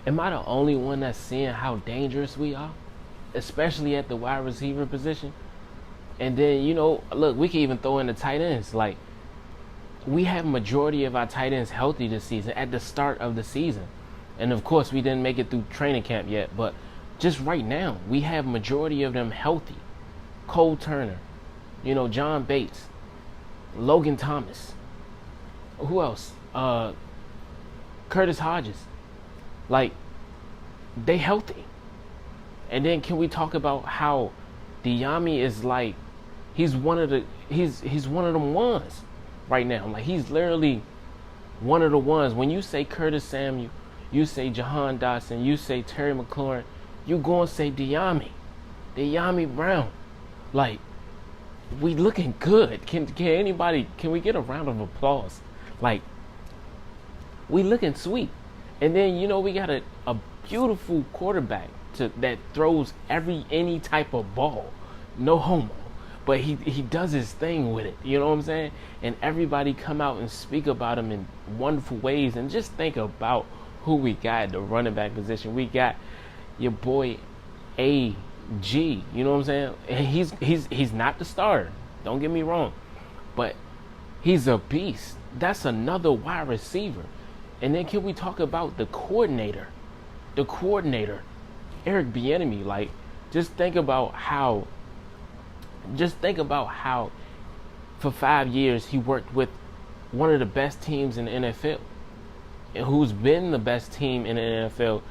Am I the only one that's seeing how dangerous we are, especially at the wide receiver position? And then look, we can even throw in the tight ends. Like, we have majority of our tight ends healthy this season at the start of the season, and of course we didn't make it through training camp yet. But just right now, we have majority of them healthy. Cole Turner, John Bates, Logan Thomas. Who else? Curtis Hodges. Like, they healthy. And then can we talk about how Dyami is like, he's one of them ones right now. Like, he's literally one of the ones. When you say Curtis Samuel, you say Jahan Dotson, you say Terry McLaurin, you go and say Dyami Brown. Like, we looking good. Can we get a round of applause? Like, we looking sweet. And then we got a beautiful quarterback that throws any type of ball. No homo. But he does his thing with it. You know what I'm saying? And everybody come out and speak about him in wonderful ways. And just think about who we got at the running back position. We got your boy AG. You know what I'm saying? And he's not the starter. Don't get me wrong. But he's a beast. That's another wide receiver. And then can we talk about the coordinator? The coordinator, Eric Bieniemy. Like, just think about how for 5 years he worked with one of the best teams in the NFL, and who's been the best team in the NFL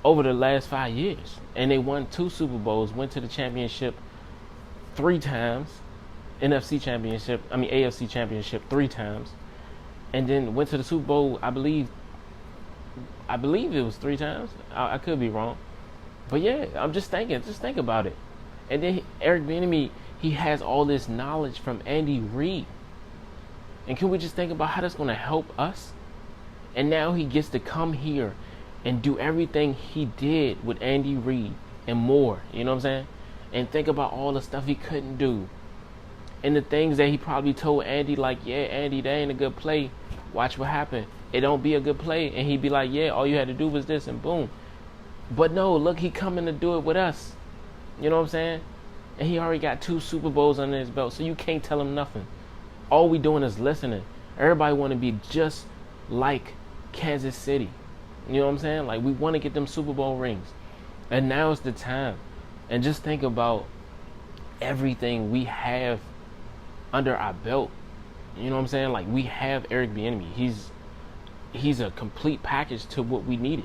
over the last 5 years. And they won 2 Super Bowls, went to the championship 3 times, AFC championship 3 times, and then went to the Super Bowl, I believe it was 3 times. I could be wrong. But yeah, I'm just think about it. And then Eric Bieniemy, he has all this knowledge from Andy Reid. And can we just think about how that's going to help us? And now he gets to come here and do everything he did with Andy Reid and more. You know what I'm saying? And think about all the stuff he couldn't do. And the things that he probably told Andy, like, yeah, Andy, that ain't a good play. Watch what happened. It don't be a good play. And he'd be like, yeah, all you had to do was this, and boom. But no, look, he coming to do it with us. You know what I'm saying? And he already got 2 Super Bowls under his belt, so you can't tell him nothing. All we doing is listening. Everybody want to be just like Kansas City. You know what I'm saying? Like, we want to get them Super Bowl rings. And now is the time. And just think about everything we have under our belt. You know what I'm saying? Like, we have Eric Bieniemy. He's a complete package to what we needed.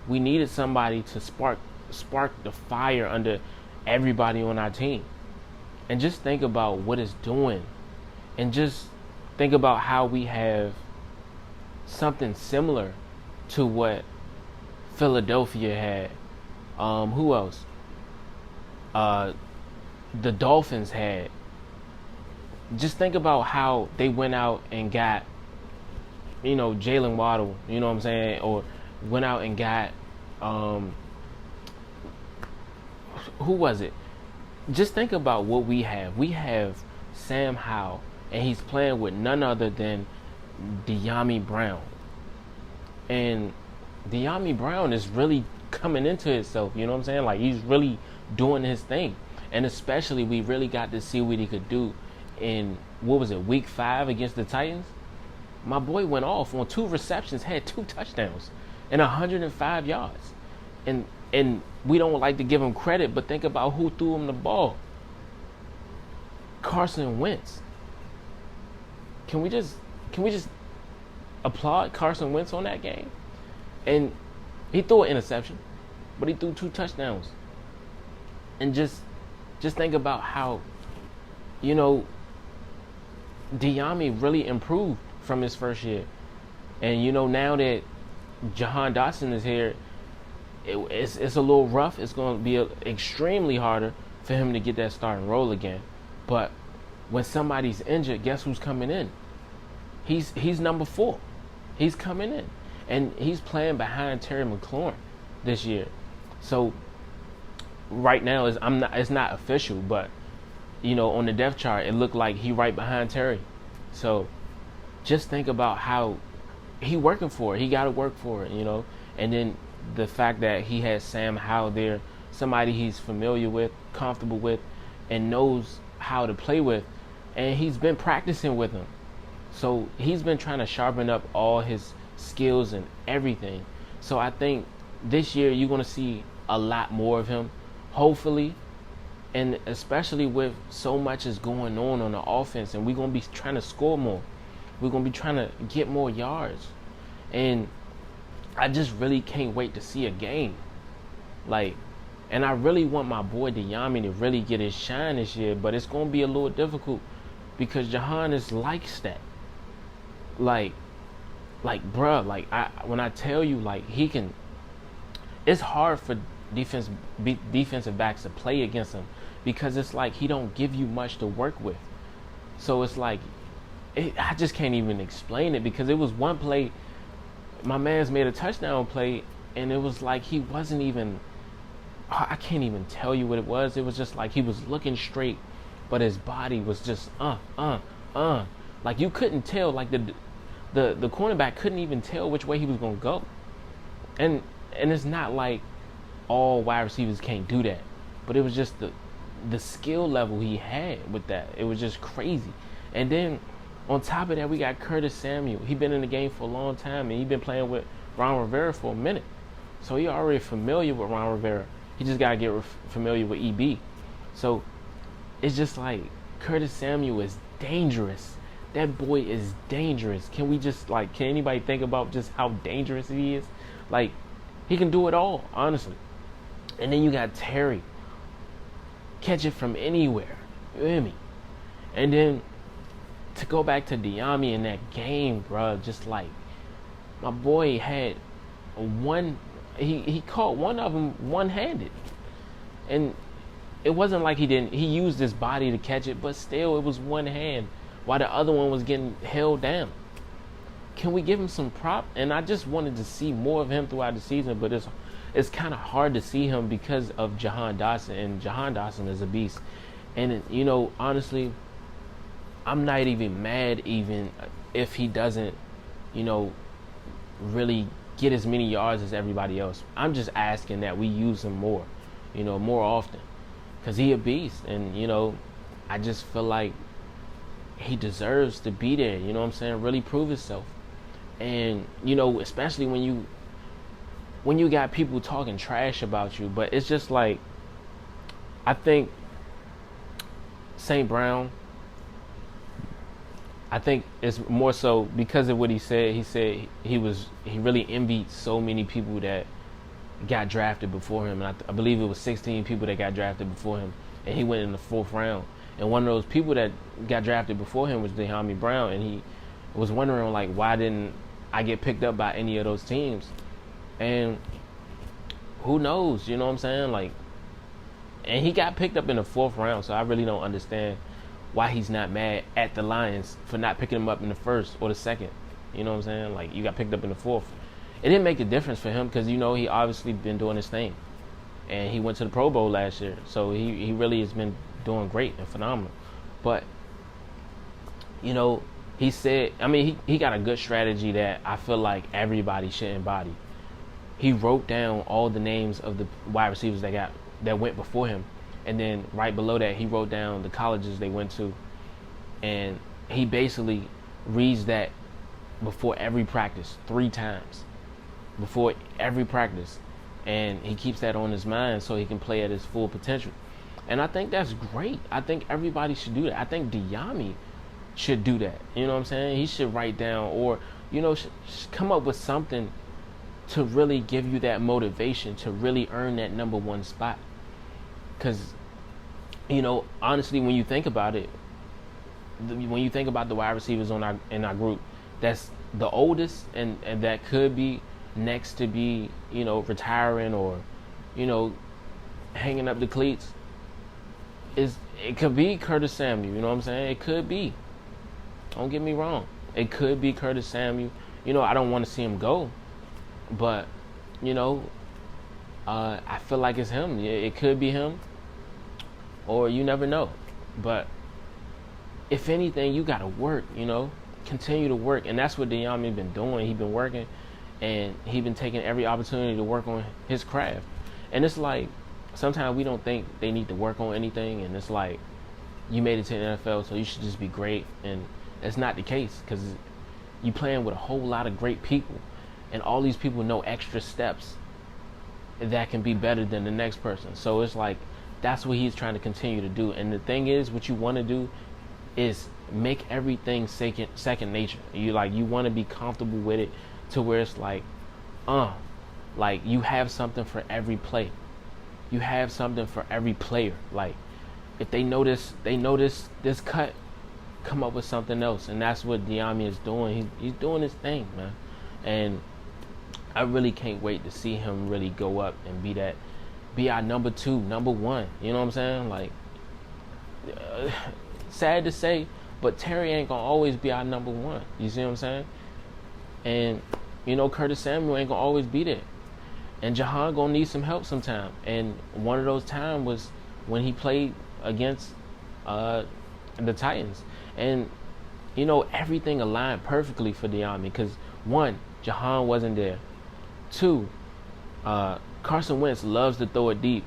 We needed somebody to spark the fire under everybody on our team. And just think about what it's doing. And just think about how we have something similar to what Philadelphia had. Who else? The Dolphins had. Just think about how they went out and got, Jalen Waddle, you know what I'm saying? Or went out and got, who was it? Just think about what we have. We have Sam Howell, and he's playing with none other than Dyami Brown. And Dyami Brown is really coming into himself, you know what I'm saying? Like, he's really doing his thing. And especially, we really got to see what he could do in, week 5 against the Titans. My boy went off on 2 receptions, had 2 touchdowns, and 105 yards. And we don't like to give him credit, but think about who threw him the ball. Carson Wentz. Can we just applaud Carson Wentz on that game? And he threw an interception, but he threw 2 touchdowns. And just think about how, Dyami really improved from his first year. And now that Jahan Dotson is here, it's a little rough. It's going to be extremely harder for him to get that starting role again. But when somebody's injured, guess who's coming in? He's number 4. He's coming in, and he's playing behind Terry McLaurin this year. So right now it's not official, but on the depth chart it looked like he right behind Terry. So just think about how he working for it. He got to work for it, and then the fact that he has Sam Howell there, somebody he's familiar with, comfortable with, and knows how to play with, and he's been practicing with him. So he's been trying to sharpen up all his skills and everything. So I think this year you're going to see a lot more of him, hopefully, and especially with so much is going on the offense, and we're going to be trying to score more. We're going to be trying to get more yards. And I just really can't wait to see a game. And I really want my boy Dyami to really get his shine this year, but it's going to be a little difficult because Jahan is likes that. When I tell you, he can, it's hard for defensive backs to play against him because it's like he don't give you much to work with. So it's like, I just can't even explain it because it was one play, my man's made a touchdown play, and it was like he wasn't even, I can't even tell you what it was. It was just like he was looking straight, but his body was just like you couldn't tell, like the cornerback couldn't even tell which way he was gonna go. And it's not like all wide receivers can't do that, but it was just the skill level he had with that. It was just crazy. And then on top of that, we got Curtis Samuel. He been in the game for a long time, and he been playing with Ron Rivera for a minute, so he already familiar with Ron Rivera. He just gotta get familiar with EB. So it's just like Curtis Samuel is dangerous. That boy is dangerous. Can anybody think about just how dangerous he is? Like, he can do it all, honestly. And then you got Terry. Catch it from anywhere. You hear me? And then to go back to Dyami in that game, bro, just like my boy had he caught one of them one-handed. And it wasn't like he used his body to catch it, but still it was one hand while the other one was getting held down. Can we give him some prop? And I just wanted to see more of him throughout the season, but it's kind of hard to see him because of Jahan Dotson, and Jahan Dotson is a beast. And honestly, I'm not even mad even if he doesn't, really get as many yards as everybody else. I'm just asking that we use him more, more often, because he a beast. And I just feel like he deserves to be there, you know what I'm saying, really prove himself. And especially when you got people talking trash about you. But it's just like, I think St. Brown, I think it's more so because of what he said. He said he really envied so many people that got drafted before him, and I believe it was 16 people that got drafted before him, and he went in the 4th round. And one of those people that got drafted before him was Dyami Brown, and he was wondering, like, why didn't I get picked up by any of those teams? And who knows, you know what I'm saying? Like, and he got picked up in the 4th round, so I really don't understand why he's not mad at the Lions for not picking him up in the 1st or the 2nd. You know what I'm saying? Like, you got picked up in the 4th. It didn't make a difference for him because, he obviously been doing his thing. And he went to the Pro Bowl last year, so he really has been doing great and phenomenal. But, he said, he got a good strategy that I feel like everybody should embody. He wrote down all the names of the wide receivers that went before him, and then right below that he wrote down the colleges they went to, and he basically reads that before every practice 3 times, before every practice, and he keeps that on his mind so he can play at his full potential. And I think that's great. I think everybody should do that. I think Dyami should do that. You know what I'm saying? He should write down, or should come up with something to really give you that motivation to really earn that number 1 spot. Because, honestly, when you think about it, when you think about the wide receivers in our group, that's the oldest and that could be next to be, retiring or, hanging up the cleats, it could be Curtis Samuel. You know what I'm saying? It could be. Don't get me wrong. It could be Curtis Samuel. I don't want to see him go, but, I feel like it's him. It could be him, or you never know. But if anything, you got to work, continue to work. And that's what Dyami been doing. He been working. and he been taking every opportunity to work on his craft. And it's like sometimes we don't think they need to work on anything, and it's like you made it to the NFL, so you should just be great, and that's not the case because you playing with a whole lot of great people, and all these people know extra steps that can be better than the next person. So it's like that's what he's trying to continue to do. And the thing is, what you want to do is make everything second nature. You want to be comfortable with it to where it's like you have something for every play. You have something for every player. Like if they notice this cut, come up with something else, and that's what Dyami is doing. He's doing his thing, man, and I really can't wait to see him really go up and be our number 2, number 1. You know what I'm saying? Like, sad to say, but Terry ain't gonna always be our number 1. You see what I'm saying? And Curtis Samuel ain't gonna always be there, and Jahan gonna need some help sometime. And one of those times was when he played against the Titans, and everything aligned perfectly for Dyami because 1, Jahan wasn't there. 2, Carson Wentz loves to throw it deep,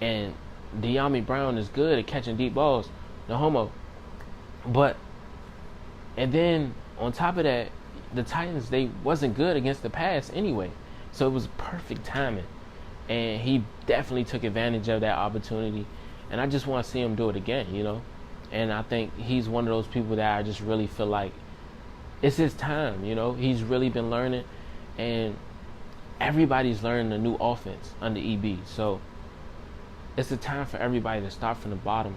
and Dyami Brown is good at catching deep balls. No homo. And then on top of that, the Titans, they wasn't good against the pass anyway. So it was perfect timing. And he definitely took advantage of that opportunity. And I just want to see him do it again, And I think he's one of those people that I just really feel like it's his time, He's really been learning, and everybody's learning a new offense under EB. So it's the time for everybody to start from the bottom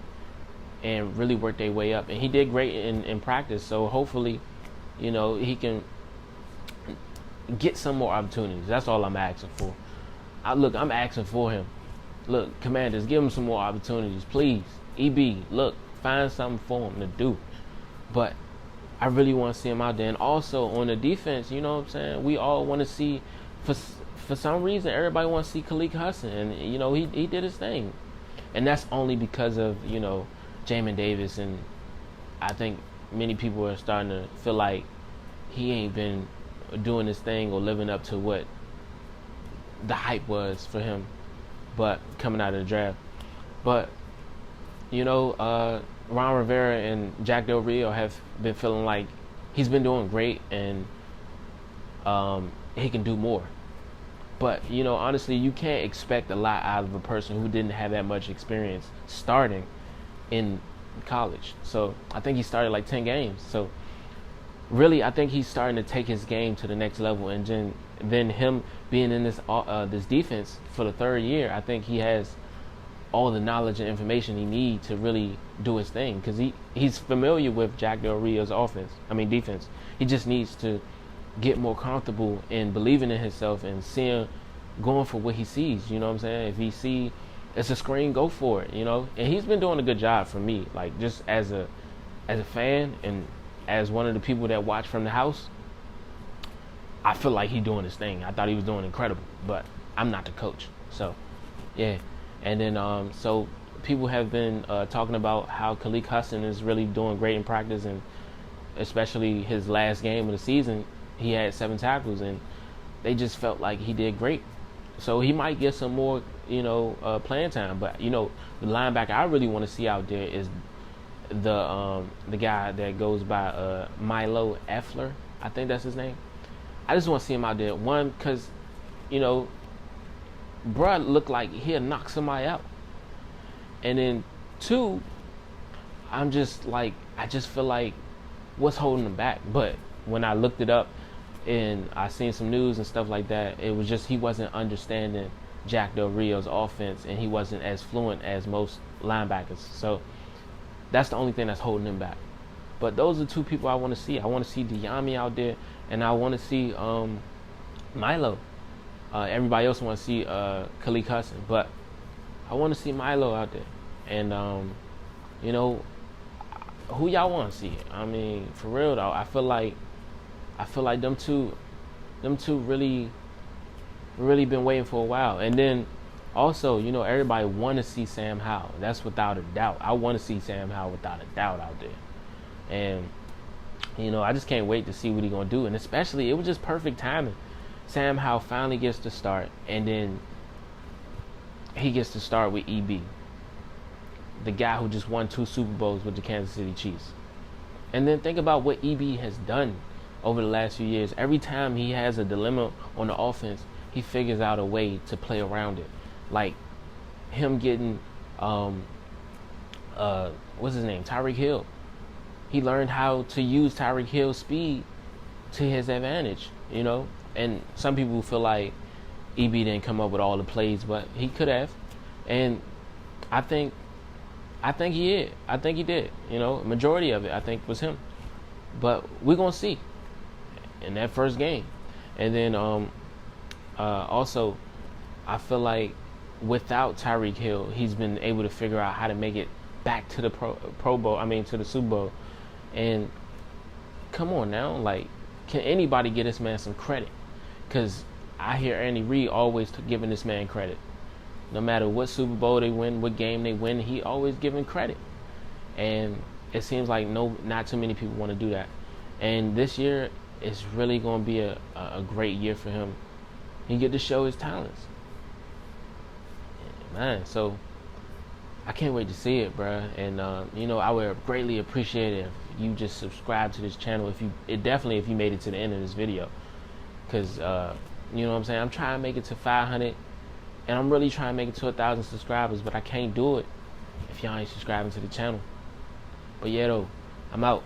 and really work their way up. And he did great in practice, so hopefully, he can get some more opportunities. That's all I'm asking for. I'm asking for him. Look, Commanders, give him some more opportunities, please. EB, look, find something for him to do. But I really want to see him out there. And also on the defense, you know what I'm saying? We all want to see, for some reason, everybody wants to see Khalid Hudson. And, he did his thing. And that's only because of, Jamin Davis. And I think many people are starting to feel like he ain't been doing his thing or living up to what the hype was for him, but coming out of the draft. But, Ron Rivera and Jack Del Rio have been feeling like he's been doing great, and he can do more. But, honestly, you can't expect a lot out of a person who didn't have that much experience starting in college. So I think he started like 10 games. So really, I think he's starting to take his game to the next level. And then him being in this defense for the 3rd year, I think he has all the knowledge and information he needs to really do his thing, because he's familiar with Jack Del Rio's defense. He just needs to get more comfortable in believing in himself and going for what he sees. You know what I'm saying? If he see it's a screen, go for it. And he's been doing a good job for me, like just as a fan and as one of the people that watch from the house. I feel like he's doing his thing. I thought he was doing incredible, but I'm not the coach, so yeah. And then so people have been talking about how Khalid Hudson is really doing great in practice, and especially his last game of the season, he had 7 tackles, and they just felt like he did great. So he might get some more, playing time. But the linebacker I really want to see out there is the guy that goes by Milo Effler. I think that's his name. I just want to see him out there. 1, because bruh looked like he'll knock somebody out. And then 2, I just feel like what's holding him back. But when I looked it up and I seen some news and stuff like that, it was just he wasn't understanding Jack Del Rio's offense, and he wasn't as fluent as most linebackers. So that's the only thing that's holding him back. But those are 2 people I want to see. I want to see Dyami out there, and I want to see Milo. Everybody else want to see Khalid Hudson, but I want to see Milo out there. And who y'all want to see? I mean, for real though, I feel like them two really been waiting for a while. And then also, everybody want to see Sam Howell. That's without a doubt. I want to see Sam Howell without a doubt out there. And I just can't wait to see what he's gonna do. And especially, it was just perfect timing. Sam Howell finally gets to start, and then he gets to start with EB, the guy who just won 2 Super Bowls with the Kansas City Chiefs. And then think about what EB has done over the last few years. Every time he has a dilemma on the offense, he figures out a way to play around it. Like him getting, what's his name? Tyreek Hill. He learned how to use Tyreek Hill's speed to his advantage, you know? And some people feel like EB didn't come up with all the plays, but he could have. And I think he did. I think he did. You know, majority of it I think was him. But we're gonna see in that first game. And then also I feel like without Tyreek Hill, he's been able to figure out how to make it back to the Pro Bowl. I mean, to the Super Bowl. And come on now, like, can anybody give this man some credit? Because I hear Andy Reid always giving this man credit. No matter what Super Bowl they win, what game they win, he always giving credit. And it seems like not too many people want to do that. And this year is really going to be a great year for him. He get to show his talents. Man, so I can't wait to see it, bruh. And you know, I would greatly appreciate it if you just subscribe to this channel. If you made it to the end of this video, because you know what I'm saying, I'm trying to make it to 500, and I'm really trying to make it to 1,000 subscribers, but I can't do it if y'all ain't subscribing to the channel. But yeah, though, I'm out.